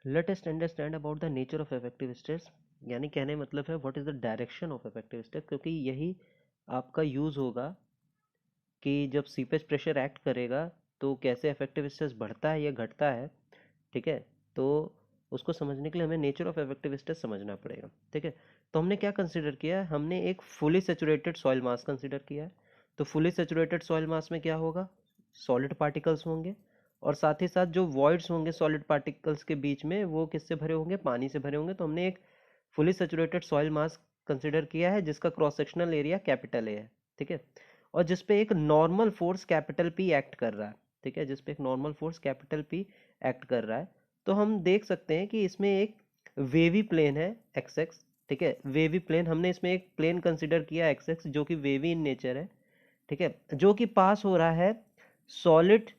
Let us understand about the nature of effective stress. यानी कहने मतलब है what is the direction of effective stress, क्योंकि यही आपका यूज होगा कि जब सीपेज प्रेशर एक्ट करेगा तो कैसे इफेक्टिव स्ट्रेस बढ़ता है या घटता है। ठीक है, तो उसको समझने के लिए हमें नेचर ऑफ इफेक्टिव स्ट्रेस समझना पड़ेगा। ठीक है, तो हमने क्या कंसिडर किया है, हमने एक फुली सेचुरेटेड सॉइल मास कंसिडर किया है। तो फुली सेचुरेटेड सॉइल मास में क्या होगा, सॉलिड पार्टिकल्स होंगे, और साथ ही साथ जो वॉइड्स होंगे सॉलिड पार्टिकल्स के बीच में वो किससे भरे होंगे, पानी से भरे होंगे। तो हमने एक फुली सेचुरेटेड सॉइल मास कंसिडर किया है जिसका cross sectional area capital A है। ठीक है, और जिसपे एक normal force capital P act कर रहा है। ठीक है, जिसपे एक normal force capital P act कर रहा है। तो हम देख सकते हैं कि इसमें एक वेवी प्लेन है एक्स एक्स। ठीक है, वेवी प्लेन, हमने इसमें एक प्लेन कंसिडर किया एक्स एक्स जो कि वेवी इन नेचर है। ठीक है, जो कि पास हो रहा है सॉलिड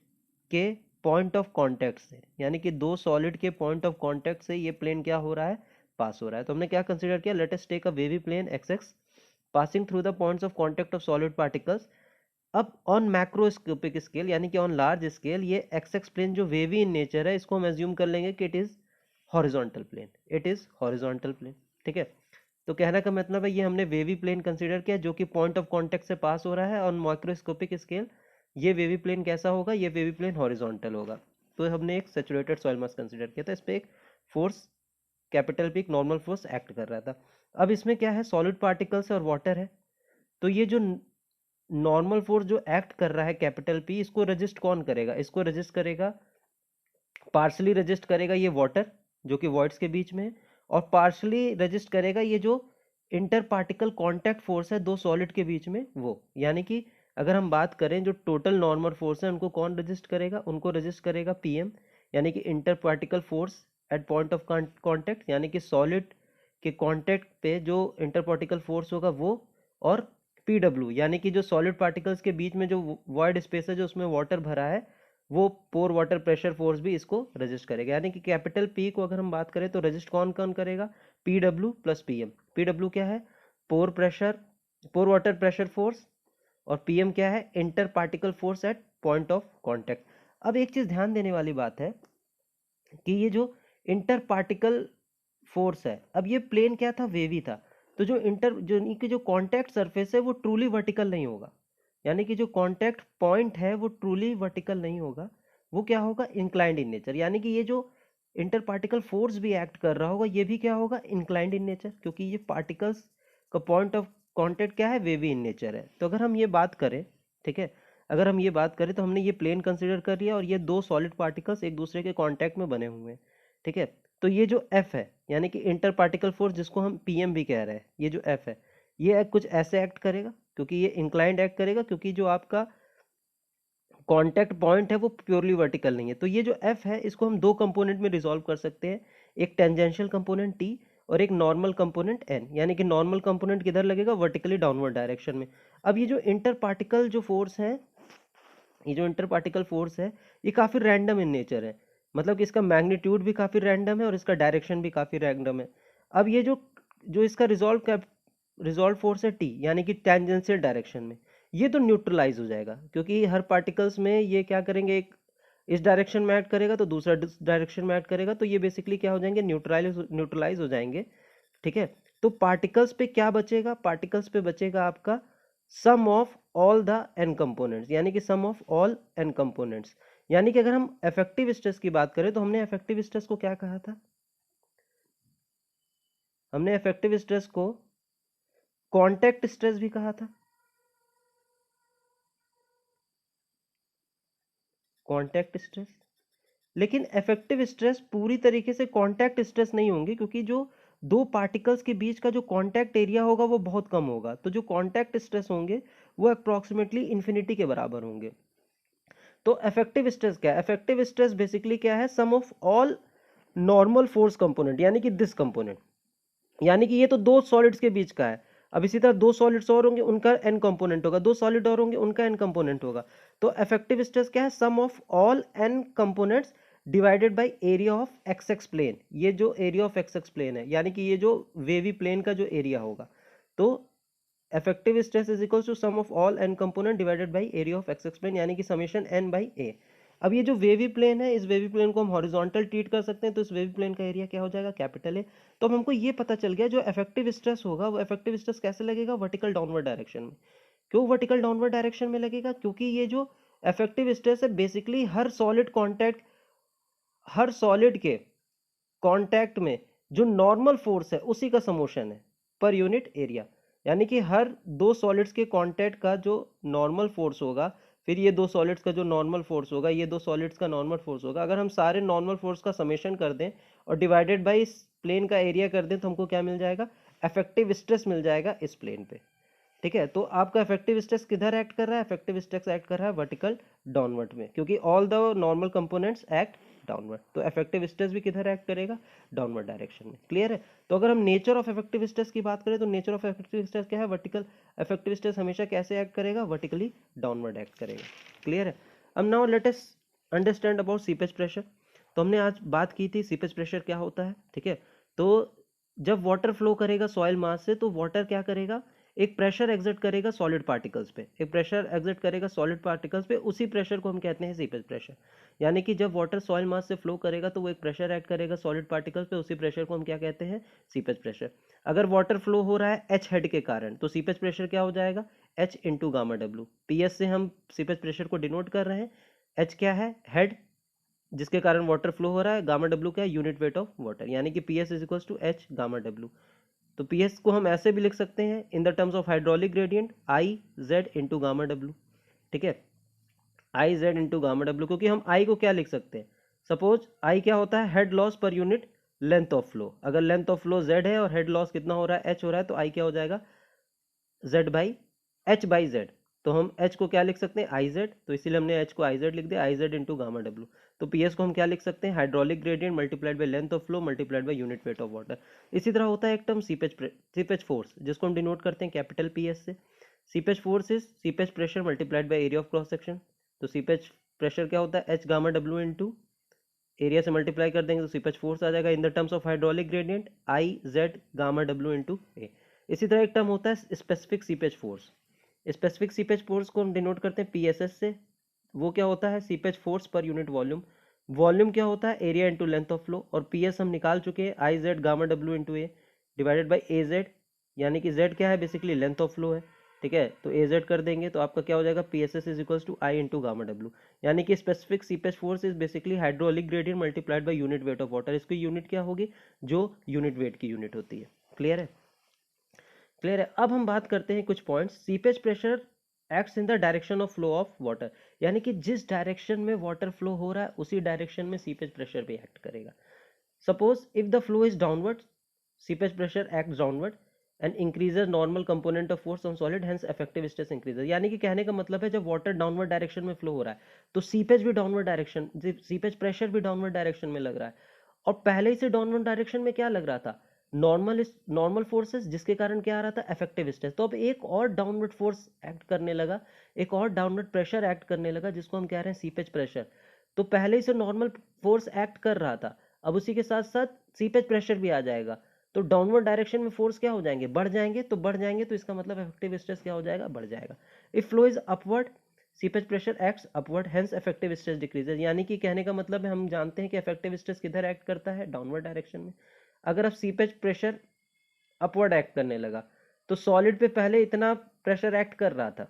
के पॉइंट ऑफ कांटेक्ट से, यानी कि दो सॉलिड के पॉइंट ऑफ कांटेक्ट से ये प्लेन क्या हो रहा है, पास हो रहा है। तो हमने क्या कंसिडर किया, let us take a wavy plane X X passing through the points of contact of solid particles. अब ऑन मैक्रोस्कोपिक स्केल यानी कि ऑन लार्ज स्केल ये एक्स एक्स प्लेन जो वेवी इन नेचर है इसको हम एज्यूम कर लेंगे कि it is horizontal plane, it is horizontal plane. ठीक है, तो कहने का मतलब है ये हमने वेवी प्लेन कंसीडर किया जो कि पॉइंट ऑफ कांटेक्ट से पास हो रहा है ऑन माइक्रोस्कोपिक स्केल। ये वेवी प्लेन कैसा होगा, ये वेवी प्लेन हॉरिजॉन्टल होगा। तो हमने एक सैचुरेटेड सॉइल मास कंसीडर किया था, इस पे एक फोर्स कैपिटल पी, एक नॉर्मल फोर्स एक्ट कर रहा था। अब इसमें क्या है, सॉलिड पार्टिकल्स और वाटर है। तो ये जो नॉर्मल फोर्स जो एक्ट कर रहा है कैपिटल पी, इसको रजिस्ट कौन करेगा, इसको रजिस्ट करेगा, पार्शली रजिस्ट करेगा ये वाटर जो कि वॉइड्स के बीच में है, और पार्शली रजिस्ट करेगा ये जो इंटर पार्टिकल कॉन्टैक्ट फोर्स है दो सॉलिड के बीच में वो। यानी कि अगर हम बात करें जो टोटल नॉर्मल फोर्स है उनको कौन रजिस्ट करेगा, उनको रजिस्ट करेगा पीएम, यानी कि inter particle force at point of contact, यानी कि सॉलिड के कॉन्टैक्ट पे जो इंटर पार्टिकल फोर्स होगा वो, और पीडब्ल्यू यानी कि जो सॉलिड पार्टिकल्स के बीच में जो वॉइड स्पेस है जो उसमें वाटर भरा है वो पोर वाटर प्रेशर फोर्स भी इसको रजिस्ट करेगा। यानी कि कैपिटल पी को अगर हम बात करें तो रजिस्ट कौन कौन करेगा, P W plus P M. P W क्या है, pore pressure, pore water pressure force, और पीएम क्या है, inter particle force at point of contact. अब एक चीज ध्यान देने वाली बात है कि ये जो इंटर पार्टिकल फोर्स है, अब ये प्लेन क्या था, वेवी था। तो जो इंटर जो इनकी जो कांटेक्ट सरफेस है वो ट्रूली वर्टिकल नहीं होगा, यानी कि जो कांटेक्ट पॉइंट है वो ट्रूली वर्टिकल नहीं होगा, वो क्या होगा, इंक्लाइंड इन नेचर। यानी कि ये जो इंटर पार्टिकल फोर्स भी एक्ट कर रहा होगा ये भी क्या होगा, इंक्लाइंड इन नेचर, क्योंकि ये पार्टिकल्स का पॉइंट ऑफ कांटेक्ट क्या है, वेवी इन नेचर है। तो अगर हम ये बात करें, ठीक है, अगर हम ये बात करें तो हमने ये प्लेन कंसिडर कर लिया और ये दो सॉलिड पार्टिकल्स एक दूसरे के कांटेक्ट में बने हुए हैं। ठीक है, तो ये जो एफ है यानी कि इंटर पार्टिकल फोर्स जिसको हम पीएम भी कह रहे हैं, ये जो एफ है ये कुछ ऐसे एक्ट करेगा, क्योंकि ये इंक्लाइंड एक्ट करेगा, क्योंकि जो आपका कांटेक्ट पॉइंट है वो प्योरली वर्टिकल नहीं है। तो ये जो एफ है इसको हम दो कंपोनेंट में रिजॉल्व कर सकते हैं, एक टेंजेंशियल कंपोनेंट टी और एक नॉर्मल कंपोनेंट एन। यानी कि नॉर्मल कंपोनेंट किधर लगेगा, वर्टिकली डाउनवर्ड डायरेक्शन में। अब ये जो इंटर पार्टिकल जो फोर्स है, ये जो इंटर पार्टिकल फोर्स है ये काफ़ी रैंडम इन नेचर है, मतलब कि इसका मैग्नीट्यूड भी काफ़ी रैंडम है और इसका डायरेक्शन भी काफ़ी रैंडम है। अब ये जो जो इसका रिजॉल्व फोर्स है टी, यानी कि टेंजेंशियल डायरेक्शन में, ये तो न्यूट्रलाइज हो जाएगा, क्योंकि हर पार्टिकल्स में ये क्या करेंगे, एक इस डायरेक्शन में ऐड करेगा तो दूसरा डायरेक्शन में ऐड करेगा, तो ये बेसिकली क्या हो जाएंगे, न्यूट्रलाइज हो जाएंगे। ठीक है, तो पार्टिकल्स पे क्या बचेगा, पार्टिकल्स पे बचेगा आपका sum of all the N components, यानी कि sum of all N components. यानी कि अगर हम इफेक्टिव स्ट्रेस की बात करें तो हमने इफेक्टिव स्ट्रेस को क्या कहा था, हमने इफेक्टिव स्ट्रेस को कांटेक्ट स्ट्रेस भी कहा था, कांटेक्ट स्ट्रेस। लेकिन इफेक्टिव स्ट्रेस पूरी तरीके से कांटेक्ट स्ट्रेस नहीं होंगे, क्योंकि जो दो पार्टिकल्स के बीच का जो कांटेक्ट एरिया होगा वो बहुत कम होगा, तो जो कांटेक्ट स्ट्रेस होंगे वो अप्रोक्सीमेटली इन्फिनिटी के बराबर होंगे। तो इफेक्टिव स्ट्रेस क्या है, इफेक्टिव स्ट्रेस बेसिकली क्या है, sum of all normal force component, यानी कि दिस कंपोनेंट, यानी कि ये तो दो सॉलिड्स के बीच का है। अब इसी तरह दो सॉलिड्स और होंगे उनका एन कंपोनेंट होगा, दो सॉलिड और होंगे उनका एन कंपोनेंट होगा। तो इफेक्टिव स्ट्रेस क्या है, sum of all N components divided by area of X X plane. ये जो area of X X plane है, यानी कि ये जो वेवी प्लेन का जो एरिया होगा, तो effective stress is equal to sum of all N component divided by area of X X plane, यानी कि समेशन एन बाई ए। अब ये जो वेवी प्लेन है, इस वेवी प्लेन को हम हॉरिजॉन्टल ट्रीट कर सकते हैं, तो इस वेवी प्लेन का एरिया क्या हो जाएगा, कैपिटल ए। तो अब हमको ये पता चल गया जो इफेक्टिव स्ट्रेस होगा वो इफेक्टिव स्ट्रेस कैसे लगेगा, वर्टिकल डाउनवर्ड डायरेक्शन में। क्यों वर्टिकल डाउनवर्ड डायरेक्शन में लगेगा, क्योंकि ये जो इफेक्टिव स्ट्रेस है बेसिकली हर सॉलिड के कांटेक्ट में जो नॉर्मल फोर्स है उसी का समोशन है पर यूनिट एरिया। यानी कि हर दो सॉलिड्स के कांटेक्ट का जो नॉर्मल फोर्स होगा, फिर ये दो सॉलिड्स का जो नॉर्मल फोर्स होगा, ये दो सॉलिड्स का नॉर्मल फोर्स होगा, अगर हम सारे नॉर्मल फोर्स का समेशन कर दें और डिवाइडेड बाय इस प्लेन का एरिया कर दें तो हमको क्या मिल जाएगा, इफेक्टिव स्ट्रेस मिल जाएगा इस प्लेन पे। ठीक है, तो आपका इफेक्टिव स्ट्रेस किधर एक्ट कर रहा है, इफेक्टिव स्ट्रेस एक्ट कर रहा है वर्टिकल डाउनवर्ड में, क्योंकि all the normal components act downward. तो इफेक्टिव स्ट्रेस भी किधर एक्ट करेगा, डाउनवर्ड डायरेक्शन में। क्लियर है। तो अगर हम नेचर ऑफ इफेक्टिव स्ट्रेस की बात करें तो नेचर ऑफ इफेक्टिव स्ट्रेस क्या है, वर्टिकल। इफेक्टिव स्ट्रेस हमेशा कैसे एक्ट करेगा, वर्टिकली डाउनवर्ड एक्ट करेगा। क्लियर है। अब now let us understand about seepage pressure. तो हमने आज बात की थी सीपेज प्रेशर क्या होता है। ठीक है, तो जब वाटर फ्लो करेगा सॉइल मास से तो वाटर क्या करेगा, एक प्रेशर एग्जर्ट करेगा सॉलिड पार्टिकल्स पे, एक प्रेशर एग्जर्ट करेगा सॉलिड पार्टिकल्स पे, उसी प्रेशर को हम कहते हैं सीपेज प्रेशर। यानी कि जब वाटर सॉइल मास से फ्लो करेगा तो वो एक प्रेशर ऐड करेगा सॉलिड पार्टिकल्स पे, उसी प्रेशर को हम क्या कहते हैं, सीपेज प्रेशर। अगर वाटर फ्लो हो रहा है एच हेड के कारण तो सीपेज प्रेशर क्या हो जाएगा, H into gamma W. PS से हम सीपेज प्रेशर को डिनोट कर रहे हैं। एच क्या है, हेड जिसके कारण वाटर फ्लो हो रहा है, गामा डब्ल्यू क्या है, यूनिट वेट ऑफ वाटर, यानी कि PS is equals to H gamma W. तो पीएस को हम ऐसे भी लिख सकते हैं in the terms of hydraulic gradient I Z into gamma W. ठीक है, I Z into gamma W, क्योंकि हम आई को क्या लिख सकते हैं, सपोज आई क्या होता है, head loss per unit length of flow. अगर लेंथ ऑफ फ्लो जेड है और हेड लॉस कितना हो रहा है, एच हो रहा है, तो आई क्या हो जाएगा, Z by H by Z. तो हम एच को क्या लिख सकते हैं, आई जेड, तो इसीलिए हमने एच को आई जेड लिख दिया, आई जेड इंटू गामा डब्ल्यू। तो पीएस को हम क्या लिख सकते हैं, hydraulic gradient multiplied by length of flow multiplied by unit weight of water. इसी तरह होता है एक टर्म सीपेज फोर्स, जिसको हम डिनोट करते हैं कैपिटल पीएस से। Seepage force is seepage pressure multiplied by area of cross section. तो सीपेज प्रेशर क्या होता है, H gamma W into area से मल्टीप्लाई कर देंगे तो सीपेज फोर्स आ जाएगा in the terms of hydraulic gradient I Z gamma W into A. इसी तरह एक टर्म होता है specific seepage force. Specific seepage force को हम डिनोट करते हैं पीएसएस से। वो क्या होता है, seepage force per unit volume. Volume क्या होता है, area into length of flow, और पीएस हम निकाल चुके हैं, आई Z gamma W into A divided by A Z, यानी कि जेड क्या है, बेसिकली लेंथ ऑफ फ्लो है। ठीक है, तो ए जेड कर देंगे तो आपका क्या हो जाएगा, P S S is equals to I into gamma W. यानी कि specific seepage force is basically hydraulic gradient multiplied by unit weight of water. इसकी यूनिट क्या होगी, जो यूनिट वेट की यूनिट होती है। क्लियर है। क्लियर है। अब हम बात करते हैं कुछ points. Seepage pressure acts in the direction of flow of water, यानी कि जिस डायरेक्शन में वाटर फ्लो हो रहा है उसी डायरेक्शन में सीपेज प्रेशर भी एक्ट करेगा। Suppose if the flow is downward, seepage pressure acts downward and increases normal component of force on solid, hence effective stress increases. यानी कि कहने का मतलब है जब वाटर डाउनवर्ड डायरेक्शन में फ्लो हो रहा है तो सीपेज भी डाउनवर्ड डायरेक्शन, सीपेज प्रेशर भी डाउनवर्ड डायरेक्शन में लग रहा है। और पहले ही से डाउनवर्ड डायरेक्शन में क्या लग रहा था, नॉर्मल फोर्सेस, जिसके कारण क्या आ रहा था, इफेक्टिव स्ट्रेस। तो अब एक और डाउनवर्ड फोर्स एक्ट करने लगा, एक और डाउनवर्ड प्रेशर एक्ट करने लगा, जिसको हम कह रहे हैं सीपेज प्रेशर। तो पहले ही से नॉर्मल फोर्स एक्ट कर रहा था, अब उसी के साथ साथ सीपेज प्रेशर भी आ जाएगा, तो डाउनवर्ड डायरेक्शन में फोर्स क्या हो जाएंगे, बढ़ जाएंगे। तो बढ़ जाएंगे तो इसका मतलब इफेक्टिव स्ट्रेस क्या हो जाएगा, बढ़ जाएगा। If flow is upward, seepage pressure acts upward, hence effective stress decreases. यानी कि कहने का मतलब है हम जानते हैं कि इफेक्टिव स्ट्रेस किधर एक्ट करता है, डाउनवर्ड डायरेक्शन में। अगर अब सीपेज प्रेशर अपवर्ड एक्ट करने लगा तो सॉलिड पे पहले इतना प्रेशर एक्ट कर रहा था,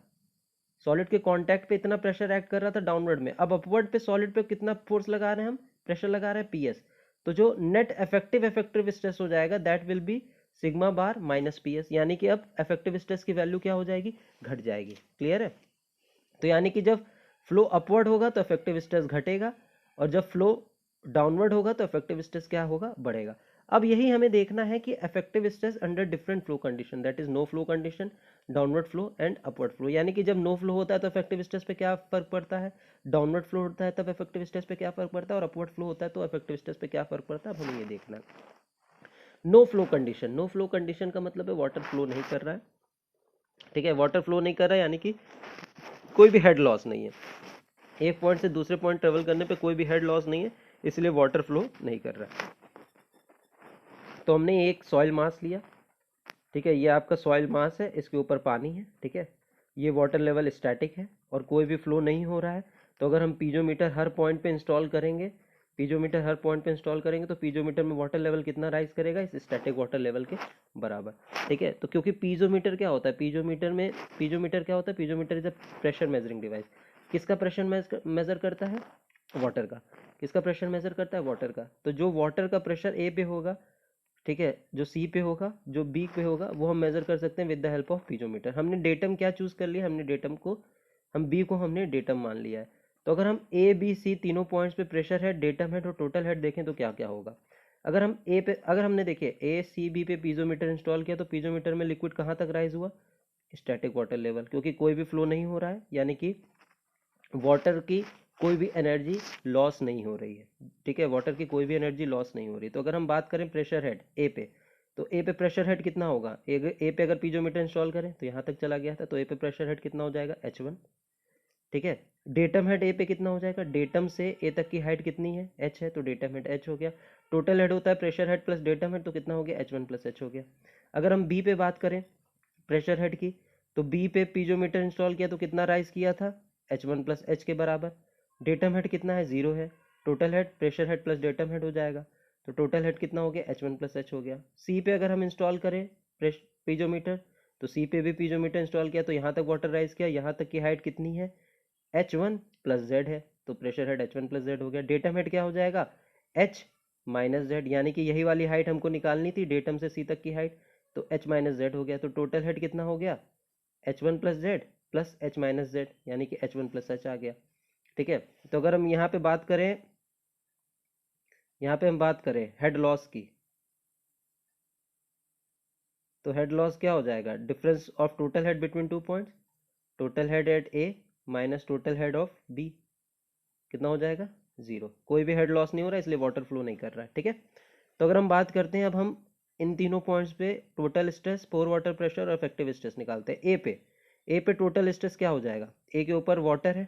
सॉलिड के कांटेक्ट पे इतना प्रेशर एक्ट कर रहा था डाउनवर्ड में, अब अपवर्ड पे सॉलिड पे कितना फोर्स लगा रहे हैं हम, प्रेशर लगा रहे हैं पीएस। तो जो नेट इफेक्टिव स्ट्रेस हो जाएगा that will be sigma bar minus PS, यानी कि अब इफेक्टिव स्ट्रेस की वैल्यू क्या हो जाएगी, घट जाएगी। क्लियर है। तो यानी कि जब फ्लो अपवर्ड होगा तो इफेक्टिव स्ट्रेस घटेगा, और जब फ्लो डाउनवर्ड होगा तो इफेक्टिव स्ट्रेस क्या होगा, बढ़ेगा। अब यही हमें देखना है कि effective stress under different flow condition, that is no flow condition, downward flow and upward flow. यानी कि जब नो फ्लो होता है तो इफेक्टिव स्ट्रेस पे क्या फर्क पड़ता है, डाउनवर्ड फ्लो होता है तब इफेक्टिव स्ट्रेस पे क्या फर्क पड़ता है, और अपवर्ड फ्लो होता है तो इफेक्टिव स्ट्रेस पे क्या फर्क पड़ता है, अब हमें ये देखना है। No flow condition, no flow condition का मतलब है वाटर फ्लो नहीं कर रहा है। ठीक है, वाटर फ्लो नहीं कर रहा है यानी कि कोई भी हेड लॉस नहीं है, एक पॉइंट से दूसरे पॉइंट ट्रेवल करने पे कोई भी हेड लॉस नहीं है, इसलिए वाटर फ्लो नहीं कर रहा है। तो हमने एक सॉइल मास लिया, ठीक है, ये आपका सॉइल मास है, इसके ऊपर पानी है, ठीक है, ये वाटर लेवल स्टैटिक है और कोई भी फ्लो नहीं हो रहा है। तो अगर हम पीजोमीटर हर पॉइंट पे इंस्टॉल करेंगे, पीजोमीटर हर पॉइंट पे इंस्टॉल करेंगे तो पीजोमीटर में वाटर लेवल कितना राइज करेगा, इस स्टैटिक वाटर लेवल के बराबर। ठीक है, तो क्योंकि पीजोमीटर क्या होता है, पीजोमीटर क्या होता है, piezometer is a pressure measuring device. किसका प्रेशर मेजर करता है, वाटर का। किसका प्रेशर मेजर करता है, वाटर का। तो जो वाटर का प्रेशर ए पे होगा, ठीक है, जो सी पे होगा, जो बी पे होगा, वो हम मेजर कर सकते हैं with the help of piezometer. हमने डेटम क्या चूज कर लिया, हमने डेटम को, हम बी को हमने डेटम मान लिया है। तो अगर हम ए बी सी तीनों पॉइंट्स पे प्रेशर हेड, डेटम हेड और टोटल हेड देखें तो क्या क्या होगा। अगर हम ए पे, अगर हमने देखिए ए सी बी पे पीजोमीटर इंस्टॉल किया तो पीजोमीटर में लिक्विड कहाँ तक राइज हुआ, स्टैटिक वाटर लेवल, क्योंकि कोई भी फ्लो नहीं हो रहा है, यानी कि वाटर की कोई भी एनर्जी लॉस नहीं हो रही है। ठीक है, वाटर की कोई भी एनर्जी लॉस नहीं हो रही। तो अगर हम बात करें प्रेशर हेड ए पे, तो ए पे प्रेशर हेड कितना होगा, ए पे अगर पीजोमीटर इंस्टॉल करें तो यहाँ तक चला गया था, तो ए पे प्रेशर हेड कितना हो जाएगा, H1। ठीक है, डेटम हेड ए पे कितना हो जाएगा, डेटम से ए तक की हाइट कितनी है, H है, तो डेटम हेड H हो गया। टोटल हेड होता है pressure head plus datum head, तो कितना हो गया, H1 प्लस H हो गया। अगर हम बी पे बात करें प्रेशर हेड की, तो बी पे पीजोमीटर इंस्टॉल किया तो कितना राइज किया था, H1 प्लस H के बराबर। डेटम हेड कितना है, 0 है। Total head pressure head plus datum head हो जाएगा, तो टोटल हेड कितना हो गया, H1 प्लस H हो गया। सी पे अगर हम इंस्टॉल करें पीजोमीटर, तो सी पे भी पीजोमीटर इंस्टॉल किया तो यहाँ तक वाटर राइज किया, यहाँ तक की हाइट कितनी है, H1 प्लस Z है, तो pressure head H1 plus Z हो गया। डेटम हेड क्या हो जाएगा, H माइनस Z, यानी कि यही वाली हाइट हमको निकालनी थी, डेटम से सी तक की हाइट, तो H माइनस जेड हो गया। तो टोटल हेड कितना हो गया, H1 plus Z plus H minus Z, यानी कि H1 प्लस H आ गया। ठीक है, तो अगर हम यहाँ पे बात करें, यहाँ पे हम बात करें हेड लॉस की, तो हेड लॉस क्या हो जाएगा, difference of total head between two points, total head at A minus total head of B, कितना हो जाएगा, 0। कोई भी हेड लॉस नहीं हो रहा है, इसलिए वाटर फ्लो नहीं कर रहा है। ठीक है, तो अगर हम बात करते हैं, अब हम इन तीनों पॉइंट्स पे टोटल स्ट्रेस, पोर वाटर प्रेशर और इफेक्टिव स्ट्रेस निकालते हैं। ए पे टोटल स्ट्रेस क्या हो जाएगा, ए के ऊपर वाटर है,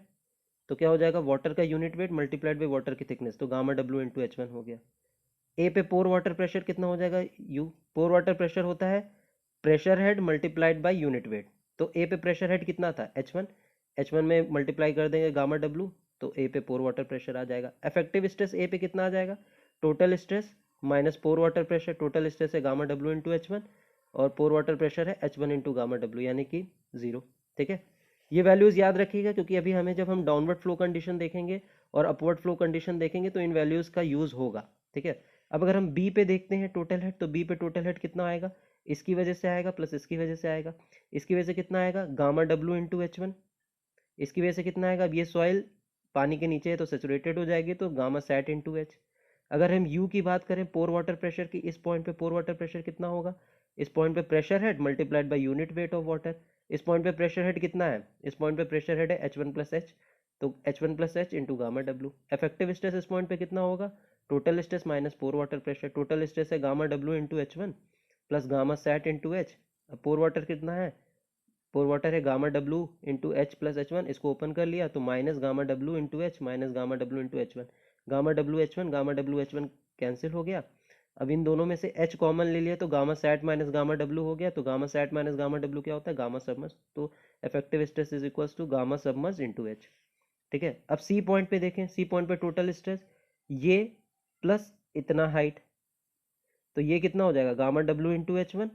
तो क्या हो जाएगा, वाटर का unit weight multiplied by water की थिकनेस, तो गामा डब्ल्यू इंटू H1 हो गया। ए पे पोर वाटर प्रेशर कितना हो जाएगा, यू। पोर वाटर प्रेशर होता है pressure head multiplied by unit wait, तो ए पे प्रेशर हेड कितना था, H1, H1 में मल्टीप्लाई कर देंगे गामा डब्ल्यू, तो ए पे पोर वाटर प्रेशर आ जाएगा। इफेक्टिव स्ट्रेस ए पे कितना आ जाएगा, total stress minus pore water pressure, total stress है गामा डब्ल्यू इंटू H1 और पोर वाटर प्रेशर है H1 इंटू गामा डब्ल्यू, यानी कि 0। ठीक है, ये वैल्यूज याद रखिएगा, क्योंकि अभी हमें जब हम डाउनवर्ड फ्लो कंडीशन देखेंगे और अपवर्ड फ्लो कंडीशन देखेंगे तो इन वैल्यूज का यूज होगा। ठीक है, अब अगर हम बी पे देखते हैं टोटल हेड, तो बी पे टोटल हेड कितना आएगा, इसकी वजह से आएगा प्लस इसकी वजह से आएगा। इसकी वजह से कितना आएगा, गामा डब्ल्यू इंटू H1। इसकी वजह से कितना आएगा, अब ये सॉइल पानी के नीचे है तो सेचुरेटेड हो जाएगी, तो गामा सैट इंटू H। अगर हम यू की बात करें पोर वाटर प्रेशर की, इस पॉइंट पे पोर वाटर प्रेशर कितना होगा, इस पॉइंट पे pressure head multiplied by unit weight of water. इस पॉइंट पे प्रेशर हेड कितना है, इस पॉइंट पे प्रेशर हेड है H1 प्लस H, तो H1 plus H into gamma W. Effective stress इस पॉइंट पे कितना होगा, total stress minus pore water pressure, total stress है gamma W into H1 plus gamma sat into H। अब pore water कितना है, pore water है gamma W into H plus H1, इसको ओपन कर लिया तो minus gamma W into H minus gamma W into H1, gamma W H1 gamma W H1 cancel हो गया। अब इन दोनों में से H कॉमन ले लिया तो gamma sat minus gamma W हो गया, तो gamma sat minus gamma W क्या होता है, गामा सबमर्ज, तो effective stress is equals to gamma submerge into H। ठीक है, अब सी पॉइंट पे देखें, सी पॉइंट पे टोटल स्ट्रेस ये प्लस इतना हाइट, तो ये कितना हो जाएगा, gamma W into H1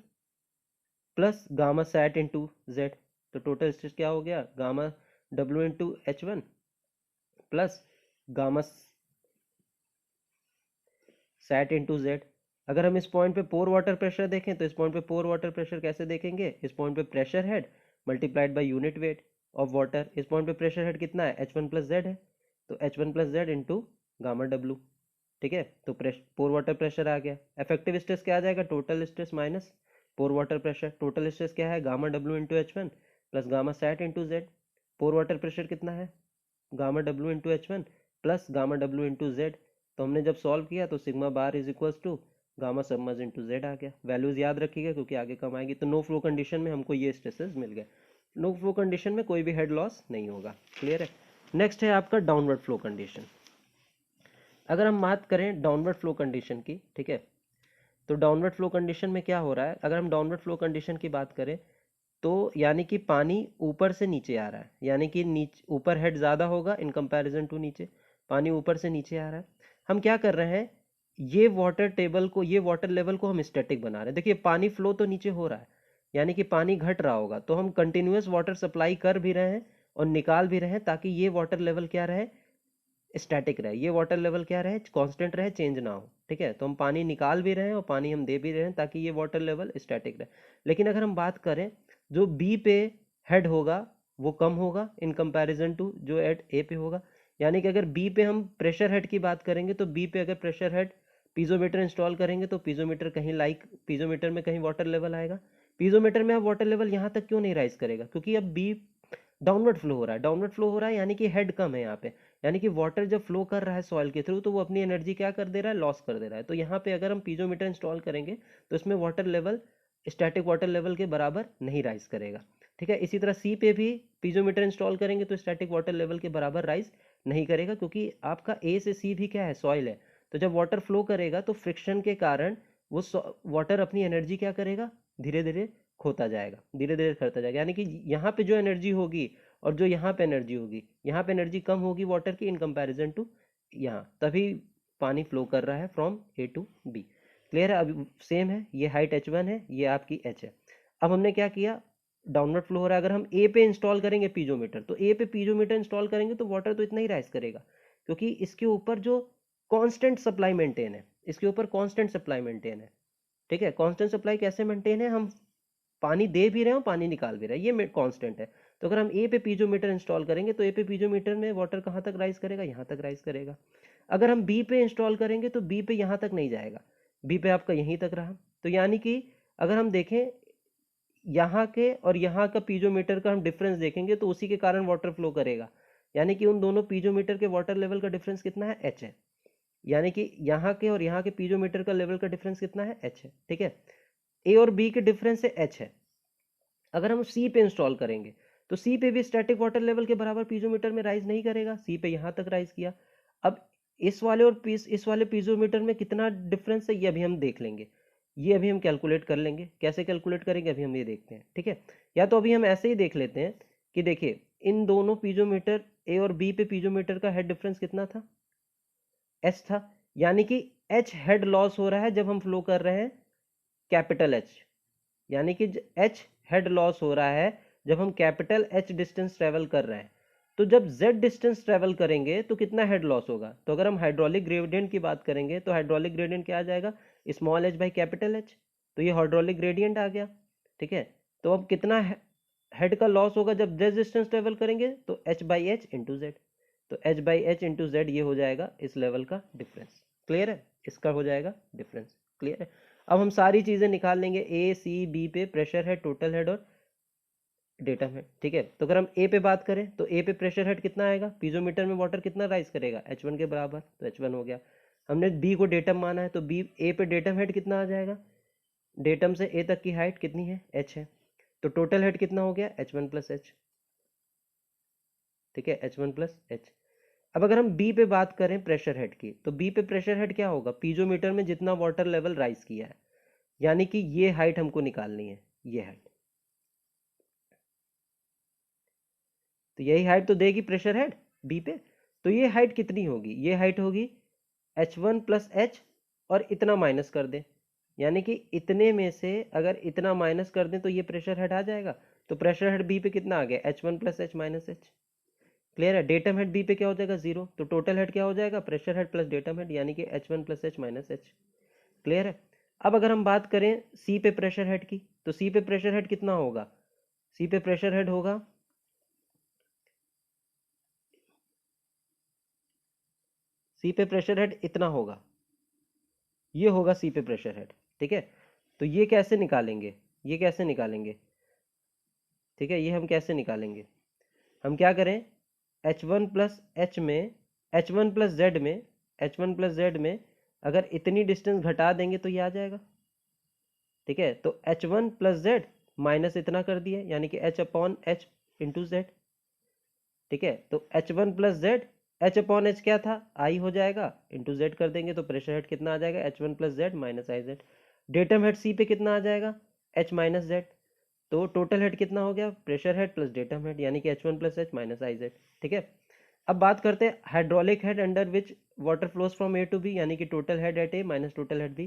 plus gamma sat into Z, तो टोटल स्ट्रेस क्या हो गया, gamma W into H1 plus gamma sat into Z. अगर हम इस पॉइंट पे पोर वाटर प्रेशर देखें, तो इस पॉइंट पे पोर वाटर प्रेशर कैसे देखेंगे, इस पॉइंट पे pressure head multiplied by unit weight of water. इस पॉइंट पे प्रेशर हेड कितना है, H1 प्लस जेड है, तो H1 plus Z into gamma W. ठीक है, तो पोर वाटर प्रेशर आ गया। इफेक्टिव स्ट्रेस क्या आ जाएगा, total stress minus pore water pressure, total stress क्या है, gamma W into H1 plus gamma sat into Z. Pore water pressure कितना है, gamma W into H1 plus gamma W into Z. तो हमने जब सॉल्व किया तो sigma bar is equals to gamma submerge into Z आ गया। Values याद रखिएगा क्योंकि आगे कम आएगी। तो नो फ्लो कंडीशन में हमको ये स्ट्रेसेस मिल गए, नो फ्लो कंडीशन में कोई भी हेड लॉस नहीं होगा। क्लियर है। नेक्स्ट है आपका डाउनवर्ड फ्लो कंडीशन। अगर हम बात करें डाउनवर्ड फ्लो कंडीशन की, ठीक है, तो डाउनवर्ड फ्लो कंडीशन में क्या हो रहा है, अगर हम डाउनवर्ड फ्लो कंडीशन की बात करें तो यानी कि पानी ऊपर से नीचे आ रहा है, यानी कि नीचे ऊपर हेड ज़्यादा होगा इन कंपैरिजन टू नीचे, पानी ऊपर से नीचे आ रहा है। हम क्या कर रहे हैं, ये वाटर टेबल को, ये वाटर लेवल को हम स्टैटिक बना रहे हैं। देखिए पानी फ्लो तो नीचे हो रहा है, यानी कि पानी घट रहा होगा, तो हम कंटिन्यूस वाटर सप्लाई कर भी रहे हैं और निकाल भी रहे हैं, ताकि ये वाटर लेवल क्या रहे, स्टैटिक रहे, ये वाटर लेवल क्या रहे, कांस्टेंट रहे, चेंज ना हो। ठीक है, तो हम पानी निकाल भी रहे हैं और पानी हम दे भी रहे हैं, ताकि ये वाटर लेवल स्टैटिक रहे। लेकिन अगर हम बात करें, जो बी पे हेड होगा वो कम होगा इन कंपैरिजन टू जो एट ए पे होगा। यानी कि अगर बी पे हम प्रेशर हेड की बात करेंगे, तो बी पे अगर प्रेशर हेड पीजोमीटर इंस्टॉल करेंगे, तो पीजोमीटर कहीं पीजोमीटर में कहीं वाटर लेवल आएगा। पीजोमीटर में अब वाटर लेवल यहाँ तक क्यों नहीं राइज करेगा, क्योंकि अब बी डाउनवर्ड फ्लो हो रहा है, डाउनवर्ड फ्लो हो रहा है, यानी कि हेड कम है यहाँ पे, यानी कि वाटर जब फ्लो कर रहा है सॉइल के थ्रू, तो वो अपनी एनर्जी क्या कर दे रहा है, लॉस कर दे रहा है। तो यहाँ पे अगर हम पीजोमीटर इंस्टॉल करेंगे, तो इसमें water level static water level के बराबर नहीं राइज करेगा। ठीक है, इसी तरह सी पे भी पीजोमीटर इंस्टॉल करेंगे तो स्टैटिक वाटर लेवल के बराबर राइज नहीं करेगा, क्योंकि आपका ए से सी भी क्या है, सॉइल है। तो जब वाटर फ्लो करेगा तो फ्रिक्शन के कारण वो वाटर अपनी एनर्जी क्या करेगा, धीरे धीरे खोता जाएगा, धीरे धीरे करता जाएगा। यानी कि यहाँ पे जो एनर्जी होगी और जो यहाँ पे एनर्जी होगी, यहाँ पे एनर्जी कम होगी वाटर की इन कंपैरिजन टू यहाँ, तभी पानी फ्लो कर रहा है from A to B. Clear है, अभी सेम है, ये हाइट h1 है, ये आपकी h है। अब हमने क्या किया, डाउनवर्ड फ्लो हो रहा है, अगर हम ए पे इंस्टॉल करेंगे पीजोमीटर, तो ए पे पीजोमीटर इंस्टॉल करेंगे तो वाटर तो इतना ही राइज करेगा, क्योंकि इसके ऊपर जो कांस्टेंट सप्लाई मेंटेन है, इसके ऊपर कांस्टेंट सप्लाई मेंटेन है। ठीक है, कांस्टेंट सप्लाई कैसे मेंटेन है, हम पानी दे भी रहे हो, पानी निकाल भी रहे हैं, ये कांस्टेंट है। तो अगर हम ए पे पीजोमीटर इंस्टॉल करेंगे, तो ए पे पीजोमीटर में वाटर कहाँ तक राइज करेगा, यहाँ तक राइज करेगा। अगर हम बी पे इंस्टॉल करेंगे, तो बी पे यहाँ तक नहीं जाएगा, बी पे आपका यहीं तक रहा। तो यानी कि अगर हम देखें यहाँ के और यहाँ का पीजोमीटर का हम डिफरेंस देखेंगे, तो उसी के कारण वाटर फ्लो करेगा। यानी कि उन दोनों पीजोमीटर के वाटर लेवल का डिफरेंस कितना है, एच है। यानी कि यहाँ के और यहाँ के पीजोमीटर का लेवल का डिफरेंस कितना है, एच है। ठीक है, ए और बी के डिफरेंस से एच है। अगर हम सी पे इंस्टॉल करेंगे, तो सी पे भी स्टैटिक वाटर लेवल के बराबर पीजोमीटर में राइज नहीं करेगा, सी पे यहाँ तक राइज किया। अब इस वाले और इस वाले पीजोमीटर में कितना डिफरेंस है, ये अभी हम देख लेंगे, ये अभी हम कैलकुलेट कर लेंगे। कैसे कैलकुलेट करेंगे अभी हम ये देखते हैं। ठीक है, या तो अभी हम ऐसे ही देख लेते हैं कि देखिए इन दोनों पीजोमीटर ए और बी पे पीजोमीटर का हेड डिफरेंस कितना था, एच था। यानी कि एच हेड लॉस हो रहा है जब हम फ्लो कर रहे हैं कैपिटल एच, यानी कि एच हेड लॉस हो रहा है जब हम कैपिटल एच डिस्टेंस ट्रेवल कर रहे हैं। तो जब जेड डिस्टेंस ट्रेवल करेंगे तो कितना हेड लॉस होगा, तो अगर हम हाइड्रोलिक ग्रेडियंट की बात करेंगे, तो हाइड्रोलिक ग्रेडियंट क्या आ जाएगा, small H by capital H. तो ये हाइड्रोलिक ग्रेडियंट आ गया। ठीक है, तो अब कितना हेड का लॉस होगा जब जेड डिस्टेंस ट्रेवल करेंगे, तो H by H into Z. तो H by H into Z ये हो जाएगा इस लेवल का डिफरेंस। क्लियर है, इसका हो जाएगा डिफरेंस। क्लियर है, अब हम सारी चीजें निकाल लेंगे, ए सी बी पे प्रेशर हेड, टोटल हेड और डेटम हेड। ठीक है, तो अगर हम ए पे बात करें, तो ए पे प्रेशर हेड कितना आएगा, पीजोमीटर में वाटर कितना राइज करेगा, h1 के बराबर, तो h1 हो गया। हमने बी को डेटम माना है, तो बी ए पे डेटम हेड कितना आ जाएगा, डेटम से ए तक की हाइट कितनी है, h है, तो टोटल हेड कितना हो गया, h1 प्लस एच। ठीक है, h1 प्लस एच। अब अगर हम बी पे बात करें प्रेशर हेड की, तो बी पे प्रेशर हेड क्या होगा, पीजोमीटर में जितना वाटर लेवल राइज किया है, यानी कि ये हाइट हमको निकालनी है, ये हाइट। तो यही हाइट तो देगी प्रेशर हेड बी पे। तो ये हाइट कितनी होगी, ये हाइट होगी h1 प्लस एच, और इतना माइनस कर दें, यानी कि इतने में से अगर इतना माइनस कर दें तो ये प्रेशर हेड आ जाएगा। तो प्रेशर हेड बी पे कितना आ गया, h1 plus H minus H. Clear है, डेटम हेड बी पे क्या हो जाएगा, जीरो। तो टोटल हेड क्या हो जाएगा, pressure head plus datum head, यानी कि h1 plus H minus H. Clear है, अब अगर हम बात करें सी पे प्रेशर हेड की, तो सी पे प्रेशर हेड कितना होगा, सी पे प्रेशर हेड होगा, सी पे प्रेशर हेड इतना होगा, ये होगा सी पे प्रेशर हेड। ठीक है, तो ये कैसे निकालेंगे, ये कैसे निकालेंगे, ठीक है, ये हम कैसे निकालेंगे, हम क्या करें, h1 प्लस एच में, h1 प्लस जेड में, h1 प्लस जेड में अगर इतनी डिस्टेंस घटा देंगे तो ये आ जाएगा। ठीक है, तो h1 प्लस जेड माइनस इतना कर दिए, यानी कि h upon H into Z. ठीक है, तो h1 plus Z, h upon H क्या था, आई हो जाएगा, इंटू जेड कर देंगे, तो प्रेशर हेड कितना आ जाएगा, h1 plus Z minus I Z. Datum head C पे कितना आ जाएगा, h माइनस जेड। तो टोटल हेड कितना हो गया, pressure head plus datum head, यानी कि H1 plus H minus I Z. ठीक है, अब बात करते हैं hydraulic head under which water flows from A to B, यानी कि total head at A minus total head B,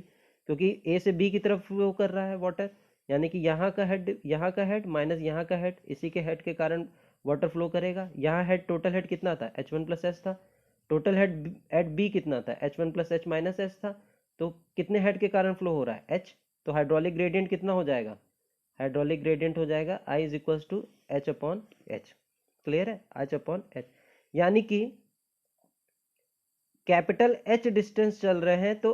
क्योंकि ए से बी की तरफ फ्लो कर रहा है वाटर, यानी कि यहाँ का हेड माइनस यहाँ का हेड, इसी के हेड के कारण वाटर फ्लो करेगा। यहाँ हेड टोटल हेड कितना था, H1 प्लस एच था। टोटल हेड एट बी कितना था, H1 plus H minus H था। तो कितने हेड के कारण फ्लो हो रहा है, H। तो हाइड्रोलिक ग्रेडियंट कितना हो जाएगा, हाइड्रोलिक ग्रेडियंट हो जाएगा I is equals to H upon H. Clear है, एच अपॉन एच, यानी कि कैपिटल H डिस्टेंस चल रहे हैं तो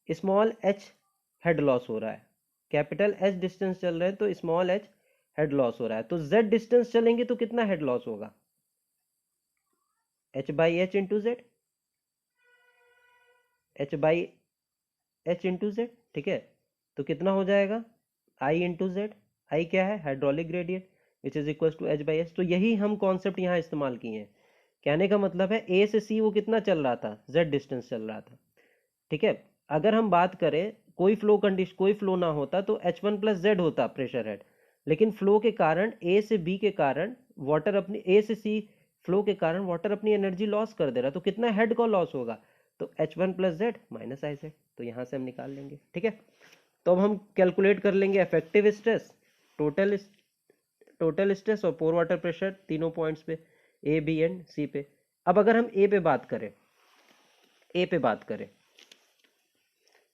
स्मॉल h हेड लॉस हो रहा है। कैपिटल H डिस्टेंस चल रहे हैं तो स्मॉल h हेड लॉस हो रहा है। तो z डिस्टेंस चलेंगे तो कितना हेड लॉस होगा, h by H into Z, h by H into Z. ठीक है, तो कितना हो जाएगा, I इंटू जेड। आई क्या है, hydraulic gradient, which is equal to H by H. तो यही हम कॉन्सेप्ट यहाँ इस्तेमाल किए हैं। कहने का मतलब है ए से सी वो कितना चल रहा था, z डिस्टेंस चल रहा था। ठीक है, अगर हम बात करें कोई फ्लो ना होता तो H1 प्लस जेड होता प्रेशर हेड, लेकिन फ्लो के कारण ए से बी के कारण वाटर अपनी ए से सी फ्लो के कारण वाटर अपनी एनर्जी लॉस कर दे रहा है, तो कितना हेड का लॉस होगा, तो H1 plus Z minus I Z. तो यहां से हम निकाल लेंगे। ठीक है, तो अब हम कैलकुलेट कर लेंगे effective stress, total total stress और पोर वाटर प्रेशर तीनों पॉइंट्स पे, ए बी एंड सी पे। अब अगर हम ए पे बात करें,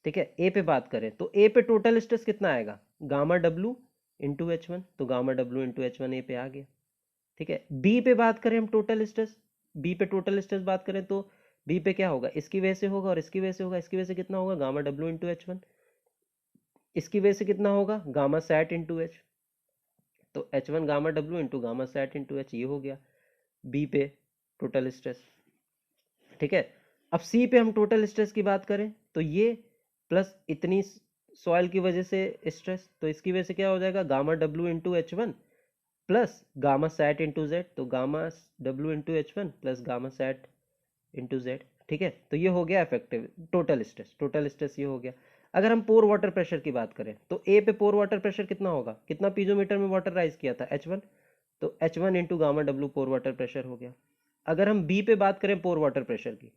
ठीक है, ए पे बात करें तो ए पे टोटल स्ट्रेस कितना आएगा, gamma W into H one, तो gamma W into H one A पे आ गया। ठीक है, बी पे बात करें हम टोटल स्ट्रेस, बी पे टोटल स्ट्रेस बात करें तो बी पे क्या होगा, इसकी वजह से होगा और इसकी वजह से होगा। इसकी वजह से कितना होगा, gamma W into H one, इसकी वजह से कितना होगा, गामा सैट इंटू एच, तो H one gamma W into gamma sat into H, ये हो गया बी पे टोटल स्ट्रेस। ठीक है, अब सी पे हम टोटल स्ट्रेस की बात करें तो ये प्लस इतनी सॉइल की वजह से स्ट्रेस, तो इसकी वजह से क्या हो जाएगा, gamma W into H one plus gamma sat into Z, तो gamma W into H one plus gamma sat into Z. ठीक है, तो ये हो गया effective total stress, total stress ये हो गया। अगर हम पोर वाटर प्रेशर की बात करें तो ए पे पोर वाटर प्रेशर कितना होगा, कितना पीजोमीटर में वाटर राइज किया था, H1, तो H1 into gamma W pore water pressure हो गया। अगर हम बी पे बात करें पोर वाटर प्रेशर की,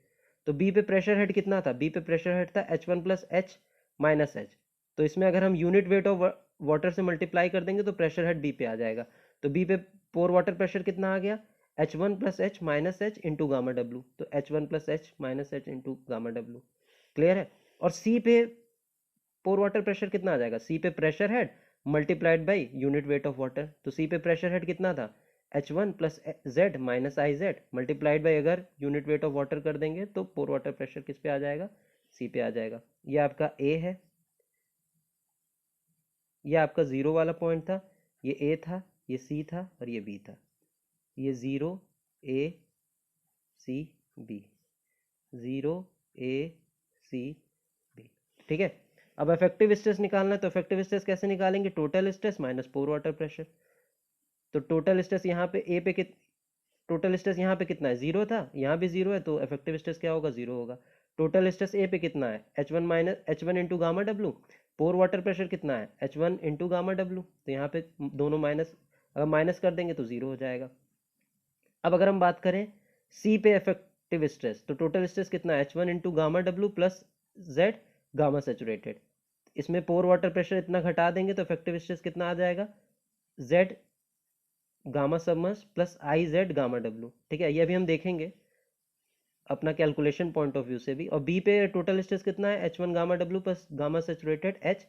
तो बी पे प्रेशर हेड कितना था, बी पे प्रेशर हेड था H1 plus H minus H, तो इसमें अगर हम यूनिट वेट ऑफ वाटर से मल्टीप्लाई कर देंगे तो प्रेशर हेड बी पे आ जाएगा। तो बी पे पोर वाटर प्रेशर कितना आ गया, H1 plus H minus H into gamma W, तो H1 plus H minus H into gamma W. Clear है, और सी पे पोर वाटर प्रेशर कितना आ जाएगा, सी पे pressure head multiplied by unit weight of water, तो सी पे प्रेशर हेड कितना था, H1 plus Z minus I Z multiplied by अगर यूनिट वेट ऑफ वाटर कर देंगे तो पोर वाटर प्रेशर किस पे आ जाएगा, सी पे आ जाएगा। ये आपका ए है, ये आपका जीरो वाला पॉइंट था, ये ए था, ये सी था और ये बी था, ये जीरो ए सी बी, जीरो ए सी बी। ठीक है, अब इफेक्टिव स्ट्रेस निकालना है, तो इफेक्टिव स्ट्रेस कैसे निकालेंगे, total stress minus pore water pressure. तो टोटल स्ट्रेस यहाँ पे ए पे टोटल स्ट्रेस यहाँ पे कितना है, जीरो था, यहाँ भी जीरो है, तो इफेक्टिव स्ट्रेस क्या होगा, जीरो होगा। टोटल स्ट्रेस ए पे कितना है, H1 minus H1 into gamma W, pore water pressure कितना है, H1 इंटू गामा डब्लू, तो यहाँ पे दोनों माइनस, अगर माइनस कर देंगे तो जीरो हो जाएगा। अब अगर हम बात करें सी पे इफेक्टिव स्ट्रेस, तो टोटल स्ट्रेस कितना है, H1 into gamma W plus Z gamma saturated, इसमें पोर वाटर प्रेशर इतना घटा देंगे तो इफेक्टिव स्ट्रेस कितना आ जाएगा, Z gamma submerge plus I Z gamma W. ठीक है, ये अभी हम देखेंगे अपना कैलकुलेशन पॉइंट ऑफ व्यू से भी। और बी पे टोटल स्ट्रेस कितना है, H1 gamma W plus gamma saturated H,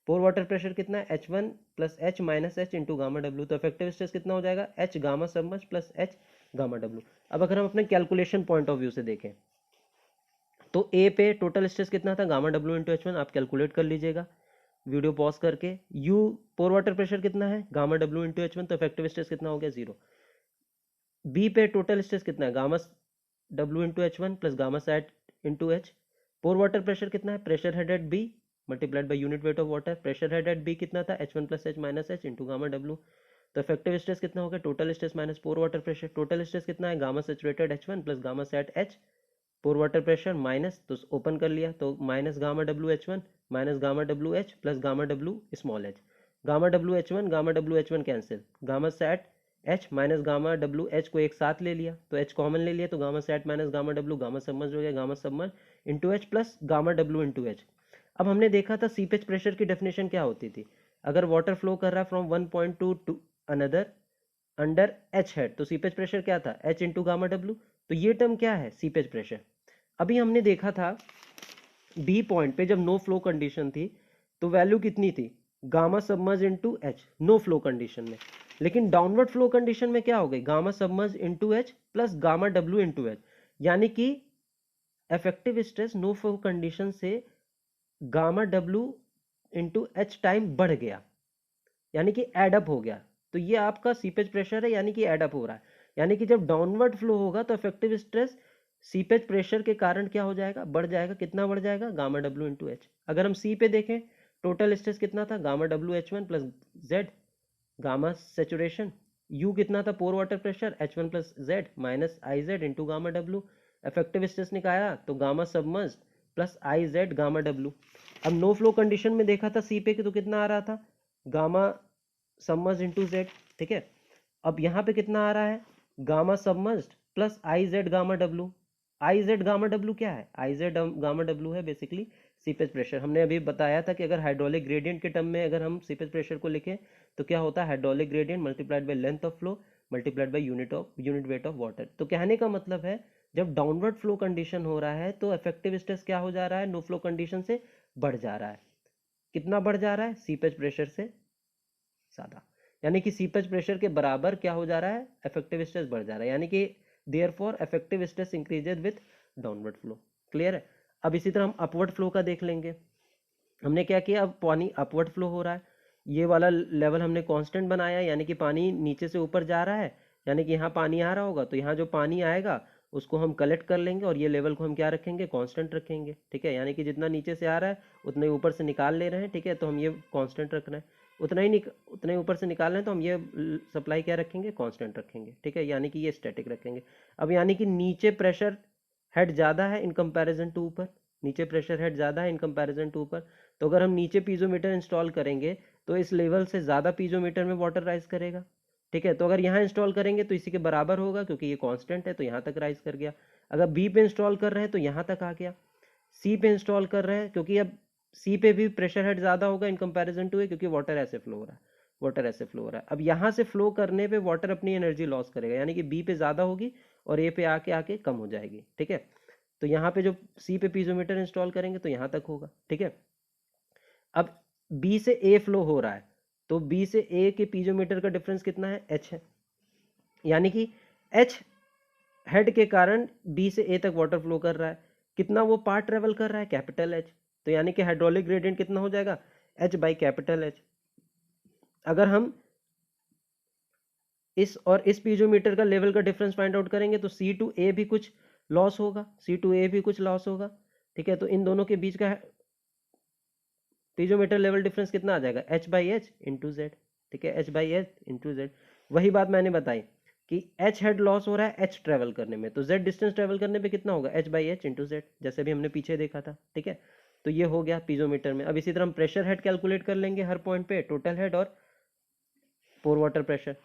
pore water pressure कितना है, H1 plus H minus H into gamma W, तो इफेक्टिव स्ट्रेस कितना हो जाएगा, H gamma submerge plus H gamma W. अब अगर हम अपने कैलकुलेशन पॉइंट ऑफ व्यू से देखें तो ए पे टोटल स्ट्रेस कितना था, gamma W into H one, आप कैलकुलेट कर लीजिएगा वीडियो पॉज करके। यू पोर वाटर प्रेशर कितना है, gamma W into H one, तो इफेक्टिव स्ट्रेस कितना हो गया, जीरो। बी पे टोटल स्ट्रेस कितना है, gamma W into H one plus gamma sat into H. Pore water pressure कितना है, pressure head at B multiplied by unit weight of water, pressure head at B कितना था, H1 plus H minus H into gamma W, तो effective stress कितना हो गया, total stress minus pore water pressure, total stress कितना है, gamma saturated H1 plus gamma sat H, pore water pressure minus, तो open कर लिया तो minus gamma W H one minus gamma W H plus gamma W small H, gamma W H one, gamma W H one cancel, gamma sat H minus gamma W H को एक साथ ले लिया तो H common ले लिया, तो gamma sat minus gamma W, gamma submerge हो गया, gamma submerge into H plus gamma W into H. अब हमने देखा था सीपेज प्रेशर की डेफिनेशन क्या होती थी, अगर वाटर फ्लो कर रहा है from one point two another under H head, तो सीपेज प्रेशर क्या था, एच इंटू गामा डब्ल्यू। तो ये टर्म क्या है, सीपेज प्रेशर। अभी हमने देखा था बी पॉइंट पे जब नो फ्लो कंडीशन थी तो वैल्यू कितनी थी, gamma submerge into H, no flow condition में। लेकिन डाउनवर्ड फ्लो कंडीशन में क्या हो गई, gamma submerge into H plus gamma W into H, यानी कि effective stress no flow condition से gamma W into H time बढ़ गया, यानी कि एडअप हो गया। तो ये आपका सीपेज प्रेशर है, यानी कि एडअप हो रहा है। यानी कि जब डाउनवर्ड फ्लो होगा तो इफेक्टिव स्ट्रेस सीपेज प्रेशर के कारण क्या हो जाएगा, बढ़ जाएगा। कितना बढ़ जाएगा, गामा डब्ल्यू इंटू एच। अगर हम सी पे देखें, टोटल स्ट्रेस कितना था, gamma W H one plus Z gamma saturation, U कितना था, pore water pressure, H one plus Z minus I Z into gamma W. Effective stress निकाला तो gamma submerge plus I Z gamma W. अब no flow condition में देखा था सी पे कि तो कितना आ रहा था, गामा सबमर्ज इंटू जेड, ठीक है। अब यहाँ पे कितना आ रहा है, gamma submerged plus I Z gamma W. I Z gamma W क्या है, आई जेड गामा डब्ल्यू है बेसिकली सीपेज प्रेशर। हमने अभी बताया था कि अगर हाइड्रोलिक ग्रेडियंट के टर्म में अगर हम सीपेज प्रेशर को लिखें तो क्या होता है, hydraulic gradient multiplied by length of flow multiplied by unit weight of water. तो कहने का मतलब है जब डाउनवर्ड फ्लो कंडीशन हो रहा है तो इफेक्टिव स्ट्रेस क्या हो जा रहा है, नो फ्लो कंडीशन से बढ़ जा रहा है। कितना बढ़ जा रहा है, सीपेज प्रेशर से ज्यादा, यानी कि सीपेज प्रेशर के बराबर क्या हो जा रहा है, इफेक्टिव स्ट्रेस बढ़ जा रहा है, यानी कि therefore effective stress increases with downward flow. Clear है। अब इसी तरह हम अपवर्ड फ्लो का देख लेंगे। हमने क्या किया, अब पानी अपवर्ड फ्लो हो रहा है, ये वाला लेवल हमने कांस्टेंट बनाया, यानी कि पानी नीचे से ऊपर जा रहा है, यानी कि यहाँ पानी आ रहा होगा तो यहाँ जो पानी आएगा उसको हम कलेक्ट कर लेंगे और ये लेवल को हम क्या रखेंगे, कांस्टेंट रखेंगे, ठीक है। यानी कि जितना नीचे से आ रहा है उतने ऊपर से निकाल ले रहे हैं, ठीक है, तो हम ये कांस्टेंट रख रहे हैं। उतना ही ऊपर से निकाल रहे हैं तो हम ये सप्लाई क्या रखेंगे, कांस्टेंट रखेंगे, ठीक है, यानी कि ये स्टैटिक रखेंगे। अब यानी कि नीचे प्रेशर हेड ज़्यादा है इन कंपैरिजन टू ऊपर, नीचे प्रेशर हेड ज़्यादा है इन कंपैरिजन टू ऊपर। तो अगर हम नीचे पीजोमीटर इंस्टॉल करेंगे तो इस लेवल से ज़्यादा पीजोमीटर में वाटर राइज करेगा, ठीक है। तो अगर यहाँ इंस्टॉल करेंगे तो इसी के बराबर होगा क्योंकि ये कांस्टेंट है, तो यहाँ तक राइज कर गया। अगर बी पे इंस्टॉल कर रहे हैं तो यहाँ तक आ गया। सी पे इंस्टॉल कर रहे हैं क्योंकि अब सी पे भी प्रेशर हेड ज़्यादा होगा इन कंपैरिजन टू ए, क्योंकि वाटर ऐसे फ्लो हो रहा है, वाटर ऐसे फ्लो हो रहा है। अब यहाँ से फ्लो करने पे वाटर अपनी एनर्जी लॉस करेगा, यानी कि बी पे ज़्यादा होगी और ए पे आके आके कम हो जाएगी, ठीक है। तो यहाँ पे जो सी पे पीजोमीटर इंस्टॉल करेंगे तो यहाँ तक होगा, ठीक है। अब बी से ए फ्लो हो रहा है तो बी से ए के पीजोमीटर का डिफरेंस कितना है, एच है, यानी कि एच हेड के कारण बी से ए तक वाटर फ्लो कर रहा है। कितना वो पार्ट ट्रेवल कर रहा है, कैपिटल एच। तो यानी कि हाइड्रोलिक ग्रेडियंट कितना हो जाएगा, एच बाई कैपिटल एच। अगर हम इस और इस पीजोमीटर का लेवल का डिफरेंस फाइंड आउट करेंगे तो सी टू ए भी कुछ लॉस होगा, सी टू ए भी कुछ लॉस होगा, ठीक है। तो इन दोनों के बीच का पीजोमीटर लेवल डिफरेंस कितना आ जाएगा, H by H into Z, ठीक है, H by H into Z. वही बात मैंने बताई कि एच हेड लॉस हो रहा है एच ट्रेवल करने में, तो जेड डिस्टेंस ट्रेवल करने पे कितना होगा, H by H into Z, जैसे भी हमने पीछे देखा था, ठीक है। तो ये हो गया पीजोमीटर में। अब इसी तरह हम प्रेशर हेड कैलकुलेट कर लेंगे हर पॉइंट पे, टोटल हेड और पोर वाटर प्रेशर।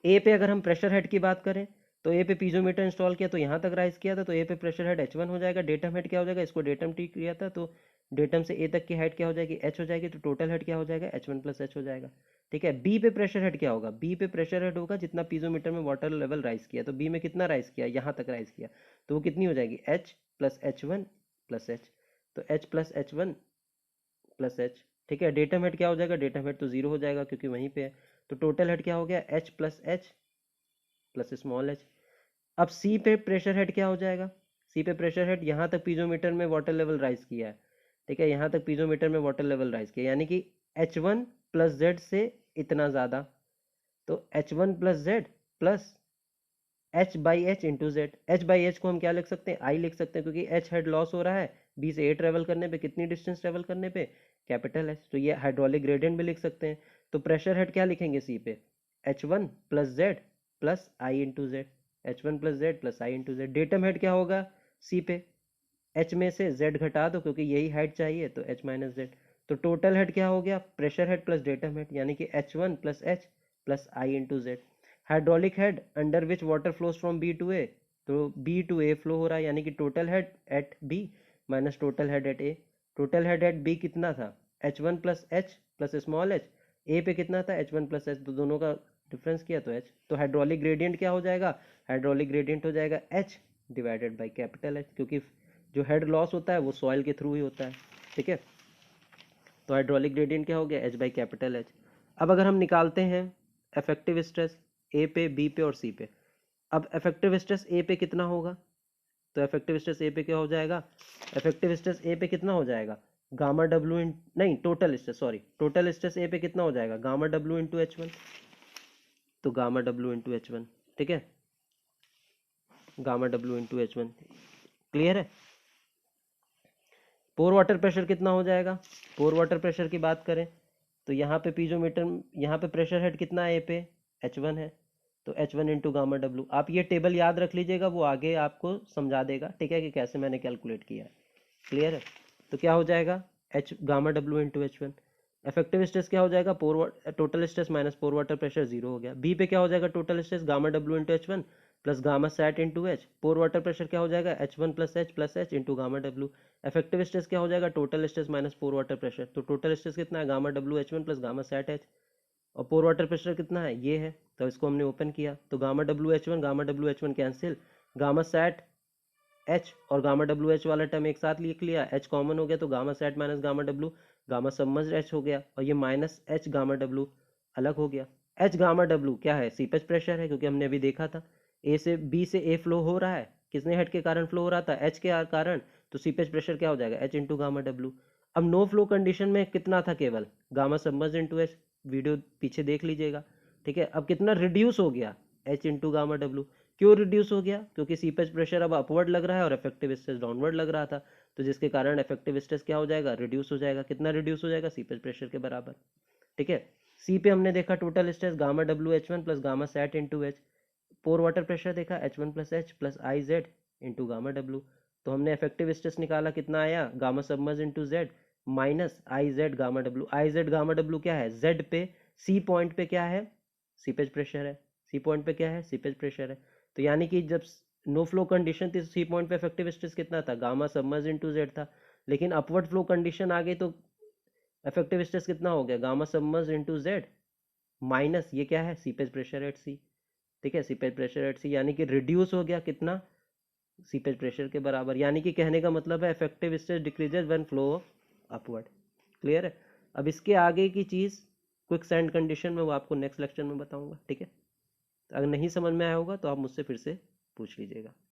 ए पे अगर हम प्रेशर हेड की बात करें तो ए पे पीजोमीटर इंस्टॉल किया तो यहाँ तक राइज किया था, तो ए पे प्रेशर हेड H1 हो जाएगा। डेटम हेड क्या हो जाएगा, इसको डेटम टी किया था तो डेटम से ए तक की हाइट क्या हो जाएगी, H हो जाएगी, तो टोटल हेड क्या हो जाएगा, H1 प्लस H हो जाएगा, ठीक है। बी पे प्रेशर हेड क्या होगा, बी पे प्रेशर हेड होगा जितना पीजोमीटर में वाटर लेवल राइज किया, तो बी में कितना राइज किया, यहाँ तक राइज किया, तो वो कितनी हो जाएगी, H plus H1 plus H, तो H plus H1 plus H, ठीक है। डेटम हेड क्या हो जाएगा, डेटम हेड तो जीरो हो जाएगा क्योंकि वहीं पे है, तो टोटल हेड क्या हो गया, H plus H plus small H. अब सी पे प्रेशर हेड क्या हो जाएगा, सी पे प्रेशर हेड यहाँ तक पीजोमीटर में वाटर लेवल राइज किया है, ठीक है, यहाँ तक पीजोमीटर में वाटर लेवल राइज किया, यानी कि एच वन प्लस जेड से इतना ज़्यादा, तो H one plus Z plus H by H into Z. H by H को हम क्या लिख सकते हैं, आई लिख सकते हैं, क्योंकि एच हेड लॉस हो रहा है बी से ए ट्रेवल करने पे, कितनी डिस्टेंस ट्रेवल करने पे, कैपिटल एच, तो ये हाइड्रोलिक ग्रेडियंट भी लिख सकते हैं। तो प्रेशर हेड क्या लिखेंगे सी पे, H one plus Z plus I into Z, H one plus Z plus I into Z. Datum head क्या होगा सी पे, एच में से जेड घटा दो क्योंकि यही हाइट चाहिए, तो एच माइनस जेड, तो टोटल हेड क्या हो गया, pressure head plus datum head, यानी कि H1 plus H plus I into Z. Hydraulic head under which water flows from B to A, तो बी टू ए फ्लो हो रहा है, यानी कि total head at B minus total head at A. Total head at B कितना था, H1 plus H plus small h, A पे कितना था H1 प्लस H, तो दोनों का डिफरेंस किया तो H। तो हाइड्रोलिक ग्रेडियंट क्या हो जाएगा, हाइड्रोलिक ग्रेडियंट हो जाएगा H divided by capital H, क्योंकि जो हेड लॉस होता है वो सॉइल के थ्रू ही होता है, ठीक है। तो हाइड्रोलिक ग्रेडियंट क्या हो गया, H बाई कैपिटल H। अब अगर हम निकालते हैं इफेक्टिव स्ट्रेस ए पे, बी पे और सी पे। अब इफेक्टिव स्ट्रेस ए पे कितना होगा, तो इफेक्टिव स्ट्रेस ए पे क्या हो जाएगा, इफेक्टिव स्ट्रेस ए पे कितना हो जाएगा, गामा डब्ल्यू इन नहीं total stress, sorry total stress A पे कितना हो जाएगा, गामा डब्ल्यू इंटू H1। तो गामा डब्ल्यू इंटू H1, ठीक है, gamma W into H1, clear है। पोर वाटर प्रेशर कितना हो जाएगा, पोर वाटर प्रेशर की बात करें तो यहाँ पे पीजोमीटर, यहाँ पे प्रेशर हेड कितना है ए पे, H1 है, तो H1 इंटू गामा डब्ल्यू। आप ये टेबल याद रख लीजिएगा, वो आगे आपको समझा देगा, ठीक है, कि कैसे मैंने कैलकुलेट किया है, क्लियर है। तो क्या हो जाएगा, H gamma W into H1। Effective stress क्या हो जाएगा, total stress minus pore water pressure zero हो गया। बी पे क्या हो जाएगा, total stress gamma W into H1 plus gamma sat into H, pore water pressure क्या हो जाएगा, H1 plus H into gamma W. Effective stress क्या हो जाएगा, total stress minus pore water pressure, तो टोटल स्ट्रेस कितना है, gamma W H1 plus gamma sat H, और पोर वाटर प्रेशर कितना है, ये है, तो इसको हमने ओपन किया, तो gamma W H one cancel, gamma sat H और गामा डब्ल्यू एच वाला टर्म एक साथ लिख लिया, एच कॉमन हो गया, तो gamma sat minus gamma W, gamma submerged H हो गया, और ये माइनस एच गामा डब्ल्यू अलग हो गया। एच गामा डब्ल्यू क्या है, सीपेज प्रेशर है, क्योंकि हमने अभी देखा था ए से बी से ए फ्लो हो रहा है, किसने हेड के कारण फ्लो हो रहा था, एच के कारण, तो सीपेज प्रेशर क्या हो जाएगा, एच इंटू गामा डब्ल्यू। अब नो फ्लो कंडीशन में कितना था, केवल gamma submerged into H, video पीछे देख लीजिएगा, ठीक है। अब कितना रिड्यूस हो गया, एच इंटू गामा डब्ल्यू। क्यों रिड्यूस हो गया, क्योंकि सीपेज प्रेशर अब अपवर्ड लग रहा है और इफेक्टिव स्ट्रेस डाउनवर्ड लग रहा था, तो जिसके कारण इफेक्टिव स्ट्रेस क्या हो जाएगा, रिड्यूस हो जाएगा। कितना रिड्यूस हो जाएगा, सीपेज प्रेशर के बराबर, ठीक है। सी पे हमने देखा total stress gamma W H1 plus gamma sat into H, pore water pressure देखा H1 plus H plus I Z into gamma W. तो हमने इफेक्टिव स्ट्रेस निकाला, कितना आया, gamma submerge into Z minus I Z gamma W. I Z gamma W क्या है, Z पे सी point पे क्या है, सीपेज प्रेशर है, सी पॉइंट पे क्या है, सीपेज प्रेशर है। तो यानी कि जब नो फ्लो कंडीशन थी, सी पॉइंट पे इफेक्टिव स्ट्रेस कितना था, गामा सबमर्ज इंटू जेड था, लेकिन अपवर्ड फ्लो कंडीशन आ गई तो इफेक्टिव स्ट्रेस कितना हो गया, gamma submerge into Z minus ये क्या है, सीपेज प्रेशर एट सी, ठीक है, सीपेज प्रेशर एट सी, यानी कि रिड्यूस हो गया कितना, सीपेज प्रेशर के बराबर। यानी कि कहने का मतलब है effective stress decreases when flow upward, clear है। अब इसके आगे की चीज क्विक सैंड कंडीशन में वो आपको नेक्स्ट लेक्चर में बताऊंगा, ठीक है। अगर नहीं समझ में आया होगा तो आप मुझसे फिर से पूछ लीजिएगा।